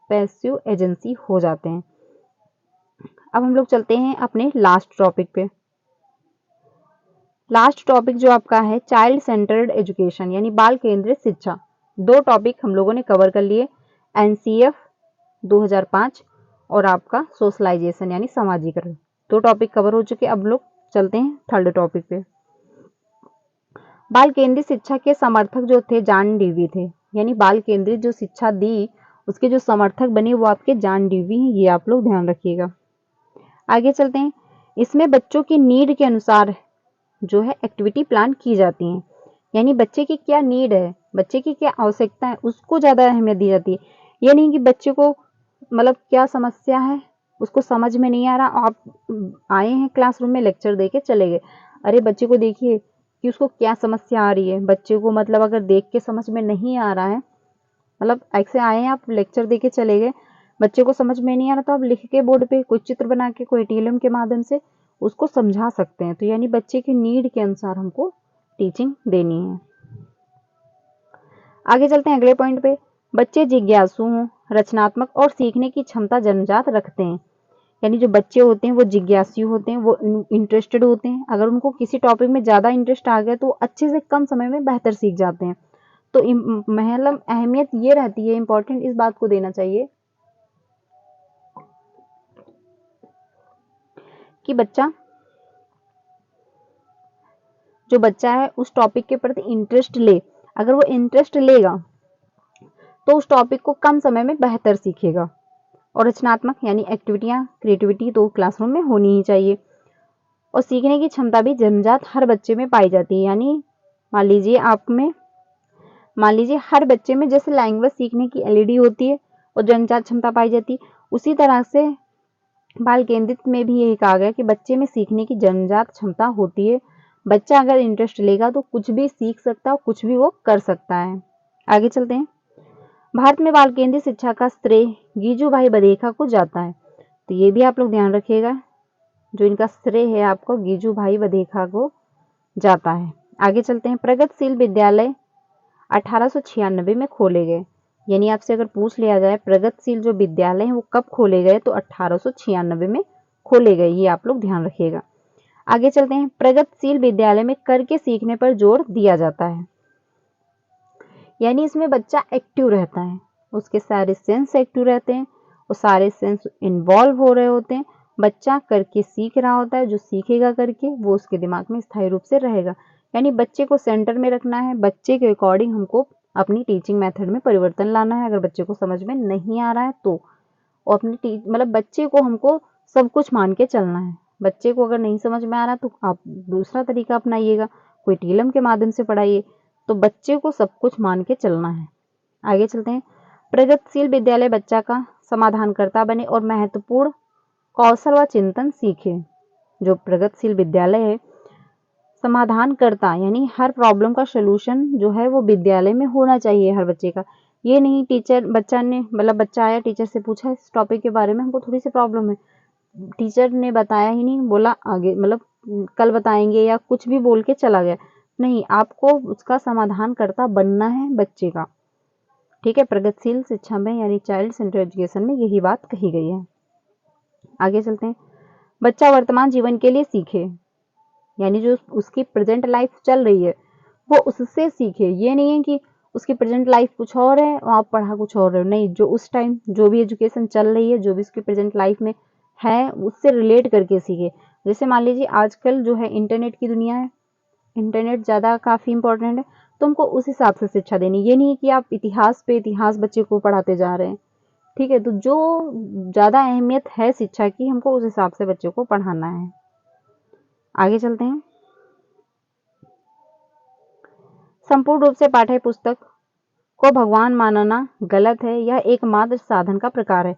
पैसिव एजेंसी हो जाते हैं। अब हम लोग चलते हैं अपने लास्ट टॉपिक पे। लास्ट टॉपिक जो आपका है चाइल्ड सेंटर्ड एजुकेशन, यानी बाल केंद्रित शिक्षा। दो टॉपिक हम लोगों ने कवर कर लिए, एनसीएफ 2005 और आपका सोशलाइजेशन यानी समाजीकरण। दो टॉपिक कवर हो चुके। अब लोग चलते हैं थर्ड टॉपिक पे। बाल केंद्रित शिक्षा के समर्थक जो थे जॉन डीवी थे, यानी बाल केंद्रित जो शिक्षा दी उसके जो समर्थक बने वो आपके जॉन डीवी हैं, ये आप लोग ध्यान रखिएगा। आगे चलते हैं, इसमें बच्चों की नीड के अनुसार जो है एक्टिविटी प्लान की जाती हैं, यानी बच्चे की क्या नीड है, बच्चे की क्या आवश्यकता है, उसको ज़्यादा अहमियत दी जाती है। ये नहीं कि बच्चे को मतलब क्या समस्या है उसको समझ में नहीं आ रहा, आप आए हैं क्लासरूम में लेक्चर दे के चले गए, अरे बच्चे को देखिए कि उसको क्या समस्या आ रही है। बच्चे को मतलब अगर देख के समझ में नहीं आ रहा है, मतलब ऐसे आए हैं आप लेक्चर दे के चले गए, बच्चे को समझ में नहीं आ रहा, तो आप लिख के बोर्ड पे कोई चित्र बना के कोई टीएलएम के माध्यम से उसको समझा सकते हैं। तो यानी बच्चे की नीड के अनुसार हमको टीचिंग देनी है। आगे चलते हैं अगले पॉइंट पे। बच्चे जिज्ञासु हों, रचनात्मक और सीखने की क्षमता जन्मजात रखते हैं। यानी जो बच्चे होते हैं वो जिज्ञासु होते हैं, वो इंटरेस्टेड होते हैं। अगर उनको किसी टॉपिक में ज़्यादा इंटरेस्ट आ गया तो अच्छे से कम समय में बेहतर सीख जाते हैं। तो मतलब अहमियत ये रहती है, इम्पोर्टेंट इस बात को देना चाहिए कि जो बच्चा है उस टॉपिक के प्रति इंटरेस्ट ले। अगर वो इंटरेस्ट लेगा तो उस टॉपिक को कम समय में बेहतर सीखेगा। और रचनात्मक यानी एक्टिविटियां, क्रिएटिविटी तो क्लासरूम में होनी ही चाहिए। और सीखने की क्षमता भी जन्मजात हर बच्चे में पाई जाती है। यानी मान लीजिए हर बच्चे में जैसे लैंग्वेज सीखने की एलईडी होती है और जन्मजात क्षमता पाई जाती है, उसी तरह से बाल केंद्रित में भी यही कहा गया कि बच्चे में सीखने की जन्मजात क्षमता होती है। बच्चा अगर इंटरेस्ट लेगा तो कुछ भी सीख सकता है और कुछ भी वो कर सकता है। आगे चलते हैं। भारत में बाल केंद्रित शिक्षा का श्रेय गीजूभाई बधेखा को जाता है। तो ये भी आप लोग ध्यान रखिएगा, जो इनका श्रेय है आपको गीजूभाई बधेखा को जाता है। आगे चलते हैं। प्रगतिशील विद्यालय 1896 में खोले गए। यानी आपसे अगर पूछ लिया जाए प्रगतिशील जो विद्यालय है वो कब खोले गए, तो 1896 में खोले गए। ये आप लोग ध्यान रखिएगा। आगे चलते हैं। प्रगतिशील विद्यालय में करके सीखने पर जोर दिया जाता है। यानी इसमें बच्चा एक्टिव रहता है, उसके सारे सेंस एक्टिव रहते हैं, वो सारे सेंस इन्वॉल्व हो रहे होते हैं। बच्चा करके सीख रहा होता है, जो सीखेगा करके वो उसके दिमाग में स्थायी रूप से रहेगा। यानी बच्चे को सेंटर में रखना है, बच्चे के अकॉर्डिंग हमको अपनी टीचिंग मेथड में परिवर्तन लाना है। अगर बच्चे को समझ में नहीं आ रहा है तो और मतलब बच्चे को हमको सब कुछ मान के चलना है। बच्चे को अगर नहीं समझ में आ रहा तो आप दूसरा तरीका अपनाइएगा, कोई टीलम के माध्यम से पढ़ाइए। तो बच्चे को सब कुछ मान के चलना है। आगे चलते हैं। प्रगतिशील विद्यालय बच्चा का समाधानकर्ता बने और महत्वपूर्ण कौशल व चिंतन सीखे। जो प्रगतिशील विद्यालय है, समाधानकर्ता यानी हर प्रॉब्लम का सलूशन जो है वो विद्यालय में होना चाहिए हर बच्चे का। ये नहीं बच्चा आया, टीचर से पूछा इस टॉपिक के बारे में, हमको थोड़ी सी प्रॉब्लम है, टीचर ने बताया ही नहीं, बोला आगे कल बताएंगे या कुछ भी बोल के चला गया। नहीं, आपको उसका समाधानकर्ता बनना है बच्चे का। ठीक है, प्रगतिशील शिक्षा में यानी चाइल्ड सेंटर एजुकेशन में यही बात कही गई है। आगे चलते हैं। बच्चा वर्तमान जीवन के लिए सीखे, यानी जो उसकी प्रेजेंट लाइफ चल रही है वो उससे सीखे। ये नहीं है कि उसकी प्रेजेंट लाइफ कुछ और है और आप पढ़ा कुछ और है। नहीं, जो उस टाइम जो भी एजुकेशन चल रही है, जो भी उसकी प्रेजेंट लाइफ में है, उससे रिलेट करके सीखे। जैसे मान लीजिए आजकल जो है इंटरनेट की दुनिया है, इंटरनेट ज़्यादा काफ़ी इंपॉर्टेंट है, तो हमको उस हिसाब से शिक्षा देनी। ये नहीं है कि आप इतिहास पे इतिहास बच्चे को पढ़ाते जा रहे हैं। ठीक है, तो जो ज़्यादा अहमियत है शिक्षा की, हमको उस हिसाब से बच्चे को पढ़ाना है। आगे चलते हैं। संपूर्ण रूप से पाठ्य पुस्तक को भगवान मानना गलत है, यह एकमात्र साधन का प्रकार है।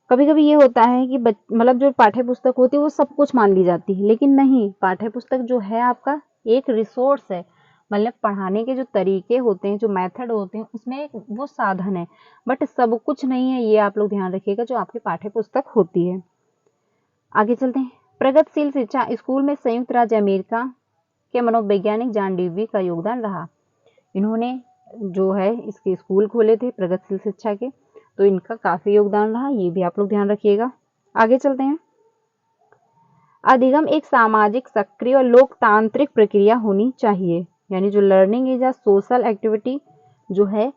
कभी कभी ये होता है कि मतलब जो पाठ्य पुस्तक होती है वो सब कुछ मान ली जाती है, लेकिन नहीं, पाठ्य पुस्तक जो है आपका एक रिसोर्स है। मतलब पढ़ाने के जो तरीके होते हैं, जो मेथड होते हैं, उसमें एक वो साधन है, बट सब कुछ नहीं है। ये आप लोग ध्यान रखिएगा जो आपकी पाठ्य पुस्तक होती है। आगे चलते हैं। प्रगतिशील शिक्षा स्कूल में संयुक्त राज्य अमेरिका के मनोवैज्ञानिक जॉन डेवी का योगदान रहा। इन्होंने जो है इसके स्कूल खोले थे प्रगतिशील शिक्षा के, तो इनका काफी योगदान रहा। ये भी आप लोग ध्यान रखिएगा। आगे चलते हैं। अधिगम एक सामाजिक, सक्रिय और लोकतांत्रिक प्रक्रिया होनी चाहिए। यानी जो learning is a social activity जो है,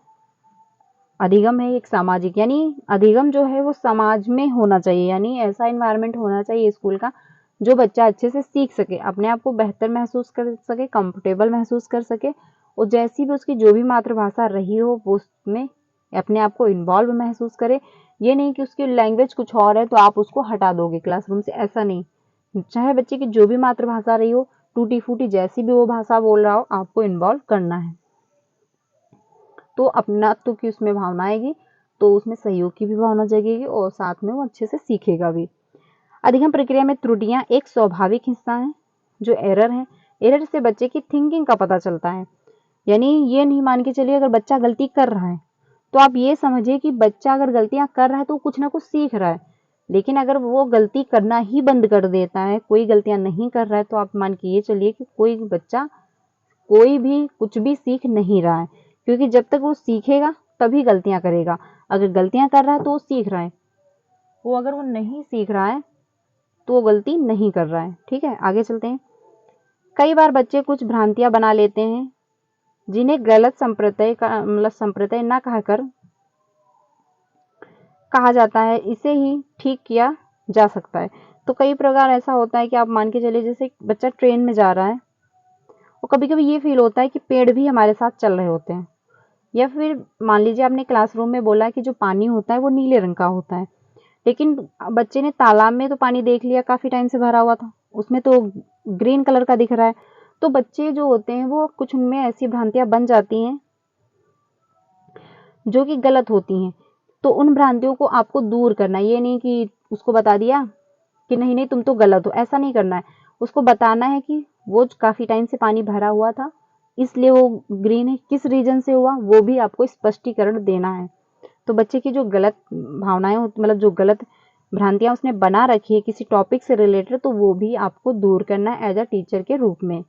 अधिगम है एक सामाजिक, यानी अधिगम जो है वो समाज में होना चाहिए। यानी ऐसा एनवायरनमेंट होना चाहिए स्कूल का जो बच्चा अच्छे से सीख सके, अपने आप को बेहतर महसूस कर सके, कंफर्टेबल महसूस कर सके, और जैसी भी उसकी जो भी मातृभाषा रही हो वो उसमें अपने आप को इन्वॉल्व महसूस करे। ये नहीं कि उसकी लैंग्वेज कुछ और है तो आप उसको हटा दोगे क्लासरूम से, ऐसा नहीं। चाहे बच्चे की जो भी मातृभाषा रही हो, टूटी फूटी जैसी भी वो भाषा बोल रहा हो, आपको इन्वॉल्व करना है। तो अपनात्व की उसमें भावना आएगी, तो उसमें सहयोग की भी भावना जगेगी और साथ में वो अच्छे से सीखेगा भी। अधिगम प्रक्रिया में त्रुटियां एक स्वाभाविक हिस्सा है। जो एरर है, एरर से बच्चे की थिंकिंग का पता चलता है। यानी ये नहीं मान के चलिए अगर बच्चा गलती कर रहा है तो आप ये समझिए कि बच्चा अगर गलतियां कर रहा है तो कुछ ना कुछ सीख रहा है। लेकिन अगर वो गलती करना ही बंद कर देता है, कोई गलतियां नहीं कर रहा है, तो आप मान के ये चलिए कि कोई बच्चा कोई भी कुछ भी सीख नहीं रहा है। क्योंकि जब तक वो सीखेगा तभी गलतियां करेगा। अगर गलतियां कर रहा है तो वो सीख रहा है, वो अगर वो नहीं सीख रहा है तो वो गलती नहीं कर रहा है। ठीक है, आगे चलते हैं। कई बार बच्चे कुछ भ्रांतियां बना लेते हैं जिन्हें गलत संप्रदाय का संप्रदाय ना कहकर कहा जाता है, इसे ही ठीक किया जा सकता है। तो कई प्रकार ऐसा होता है कि आप मान के चलिए जैसे बच्चा ट्रेन में जा रहा है और कभी कभी ये फील होता है कि पेड़ भी हमारे साथ चल रहे होते हैं, या फिर मान लीजिए आपने क्लासरूम में बोला कि जो पानी होता है वो नीले रंग का होता है, लेकिन बच्चे ने तालाब में तो पानी देख लिया, काफी टाइम से भरा हुआ था, उसमें तो ग्रीन कलर का दिख रहा है। तो बच्चे जो होते हैं वो कुछ उनमें ऐसी भ्रांतियां बन जाती हैं जो कि गलत होती हैं। तो उन भ्रांतियों को आपको दूर करना है, ये नहीं कि उसको बता दिया कि नहीं नहीं तुम तो गलत हो, ऐसा नहीं करना है। उसको बताना है कि वो काफी टाइम से पानी भरा हुआ था, इसलिए वो ग्रीन है, किस रीजन से हुआ वो भी आपको स्पष्टीकरण देना है। तो बच्चे की जो गलत भावनाएं जो गलत भ्रांतियां उसने बना रखी है किसी टॉपिक से रिलेटेड, तो वो भी आपको दूर करना है एज अ टीचर के रूप में।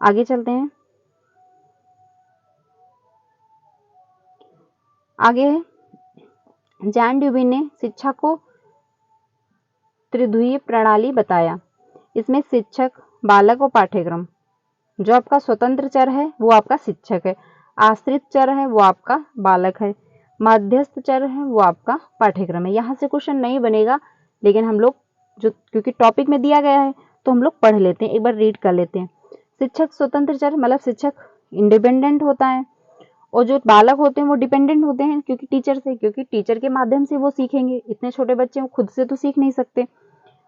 आगे चलते हैं। आगे है जॉन ड्यूवी ने शिक्षा को त्रिध्रुवीय प्रणाली बताया। इसमें शिक्षक, बालक और पाठ्यक्रम, जो आपका स्वतंत्र चर है वो आपका शिक्षक है, आश्रित चर है वो आपका बालक है, मध्यस्थ चर है वो आपका पाठ्यक्रम है। यहाँ से क्वेश्चन नहीं बनेगा, लेकिन हम लोग जो क्योंकि टॉपिक में दिया गया है तो हम लोग पढ़ लेते हैं, एक बार रीड कर लेते हैं। शिक्षक स्वतंत्र चर मतलब शिक्षक इंडिपेंडेंट होता है, और जो बालक होते हैं वो डिपेंडेंट होते हैं क्योंकि टीचर से, क्योंकि टीचर के माध्यम से वो सीखेंगे। इतने छोटे बच्चे खुद से तो सीख नहीं सकते।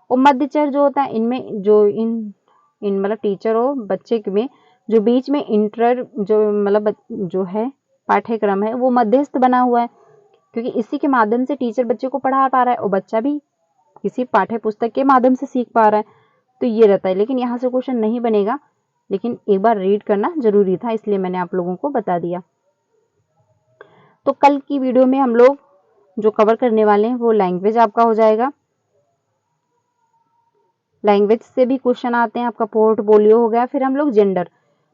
और मध्यचर जो होता है, इनमें जो इन इन मतलब टीचर और बच्चे में जो बीच में इंटर जो जो है पाठ्यक्रम है वो मध्यस्थ बना हुआ है, क्योंकि इसी के माध्यम से टीचर बच्चे को पढ़ा पा रहा है और बच्चा भी किसी पाठ्य पुस्तक के माध्यम से सीख पा रहा है। तो ये रहता है, लेकिन यहाँ से क्वेश्चन नहीं बनेगा, लेकिन एक बार रीड करना जरूरी था, इसलिए मैंने आप लोगों को बता दिया। तो कल की वीडियो में हम लोग जो कवर करने वाले हैं वो लैंग्वेज आपका हो जाएगा। लैंग्वेज से भी क्वेश्चन आते हैं, आपका पोर्टफोलियो हो गया, फिर हम लोग जेंडर।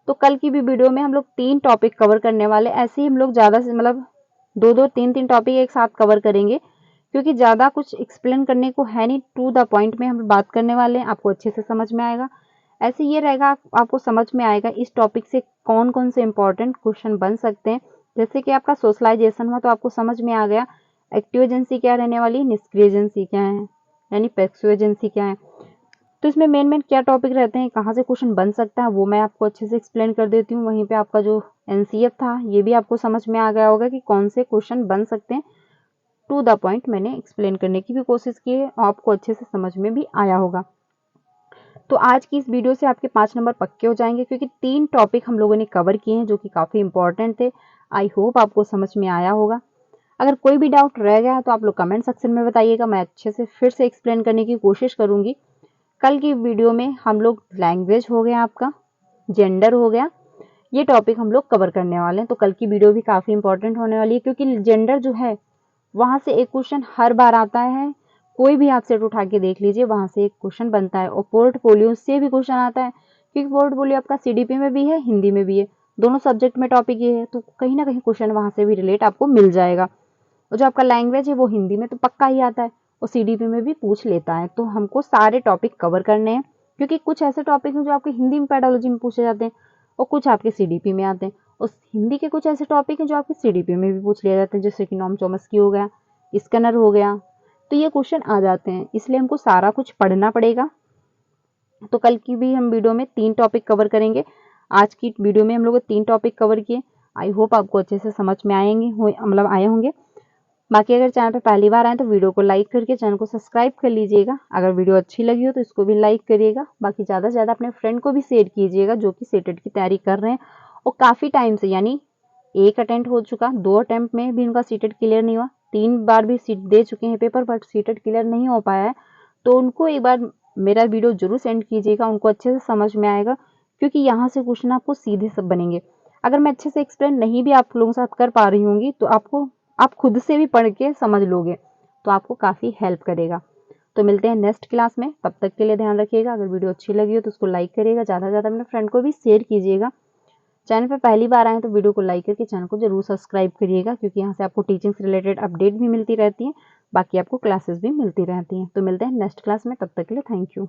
तो कल की भी वीडियो में हम लोग 3 टॉपिक कवर करने वाले। ऐसे ही हम लोग ज्यादा से 2-2 3-3 टॉपिक एक साथ कवर करेंगे, क्योंकि ज्यादा कुछ एक्सप्लेन करने को है नहीं, टू द पॉइंट में हम बात करने वाले हैं, आपको अच्छे से समझ में आएगा। ऐसे ये रहेगा, आपको समझ में आएगा इस टॉपिक से कौन कौन से इंपॉर्टेंट क्वेश्चन बन सकते हैं। जैसे कि आपका सोशलाइजेशन हुआ तो आपको समझ में आ गया एक्टिव एजेंसी क्या रहने वाली, निष्क्रिय एजेंसी क्या है, यानी पैसिव एजेंसी क्या है। तो इसमें मेन क्या टॉपिक रहते हैं, कहाँ से क्वेश्चन बन सकता है, वो मैं आपको अच्छे से एक्सप्लेन कर देती हूँ। वहीं पे आपका जो एनसीएफ था ये भी आपको समझ में आ गया होगा कि कौन से क्वेश्चन बन सकते हैं। टू द पॉइंट मैंने एक्सप्लेन करने की भी कोशिश की है, आपको अच्छे से समझ में भी आया होगा। तो आज की इस वीडियो से आपके 5 नंबर पक्के हो जाएंगे, क्योंकि 3 टॉपिक हम लोगों ने कवर किए हैं जो कि काफी इंपॉर्टेंट थे। आई होप आपको समझ में आया होगा। अगर कोई भी डाउट रह गया तो आप लोग कमेंट सेक्शन में बताइएगा, मैं अच्छे से फिर से एक्सप्लेन करने की कोशिश करूंगी। कल की वीडियो में हम लोग लैंग्वेज हो गया, आपका जेंडर हो गया, ये टॉपिक हम लोग कवर करने वाले हैं। तो कल की वीडियो भी काफी इंपॉर्टेंट होने वाली है, क्योंकि जेंडर जो है वहां से एक क्वेश्चन हर बार आता है, कोई भी आप सेट उठा के देख लीजिए वहां से एक क्वेश्चन बनता है। और पोर्टफोलियो से भी क्वेश्चन आता है, क्योंकि पोर्टफोलियो आपका सीडीपी में भी है, हिंदी में भी है, दोनों सब्जेक्ट में टॉपिक ये है, तो कहीं ना कहीं क्वेश्चन वहां से भी रिलेट आपको मिल जाएगा। और जो आपका लैंग्वेज है वो हिंदी में तो पक्का ही आता है और सीडीपी में भी पूछ लेता है। तो हमको सारे टॉपिक कवर करने हैं, क्योंकि कुछ ऐसे टॉपिक हैं जो आपके हिंदी में पेडोलॉजी में पूछे जाते हैं और कुछ आपके सीडीपी में आते हैं, और हिंदी के कुछ ऐसे टॉपिक हैं जो आपके सीडीपी में भी पूछ लिए जाते हैं, जैसे कि नॉम चॉम्स्की हो गया, स्कैनर हो गया, तो ये क्वेश्चन आ जाते हैं, इसलिए हमको सारा कुछ पढ़ना पड़ेगा। तो कल की भी हम वीडियो में 3 टॉपिक कवर करेंगे। आज की वीडियो में हम लोग 3 टॉपिक कवर किए। आई होप आपको अच्छे से समझ में आएंगे आए होंगे। बाकी अगर चैनल पे पहली बार आए तो वीडियो को लाइक करके चैनल को सब्सक्राइब कर लीजिएगा। अगर वीडियो अच्छी लगी हो तो इसको भी लाइक करिएगा। बाकी ज़्यादा से ज़्यादा अपने फ्रेंड को भी शेयर कीजिएगा जो कि सेटेट की तैयारी कर रहे हैं और काफ़ी टाइम से, यानी 1 अटेम्प्ट हो चुका, 2 अटेम्प्ट में भी उनका सीटेट क्लियर नहीं हुआ, 3 बार भी सीट दे चुके हैं पेपर, बट सीटेट क्लियर नहीं हो पाया है। तो उनको एक बार मेरा वीडियो जरूर सेंड कीजिएगा, उनको अच्छे से समझ में आएगा, क्योंकि यहाँ से क्वेश्चन आपको सीधे सब बनेंगे। अगर मैं अच्छे से एक्सप्लेन नहीं भी आप लोगों के साथ कर पा रही होंगी तो आप खुद से भी पढ़ के समझ लोगे, तो आपको काफ़ी हेल्प करेगा। तो मिलते हैं नेक्स्ट क्लास में, तब तक के लिए ध्यान रखिएगा। अगर वीडियो अच्छी लगी हो तो उसको लाइक करिएगा, ज़्यादा से ज़्यादा अपने फ्रेंड को भी शेयर कीजिएगा। चैनल पर पहली बार आए तो वीडियो को लाइक करके चैनल को जरूर सब्सक्राइब करिएगा, क्योंकि यहाँ से आपको टीचिंग से रिलेटेड अपडेट भी मिलती रहती है, बाकी आपको क्लासेस भी मिलती रहती हैं। तो मिलते हैं नेक्स्ट क्लास में, तब तक के लिए थैंक यू।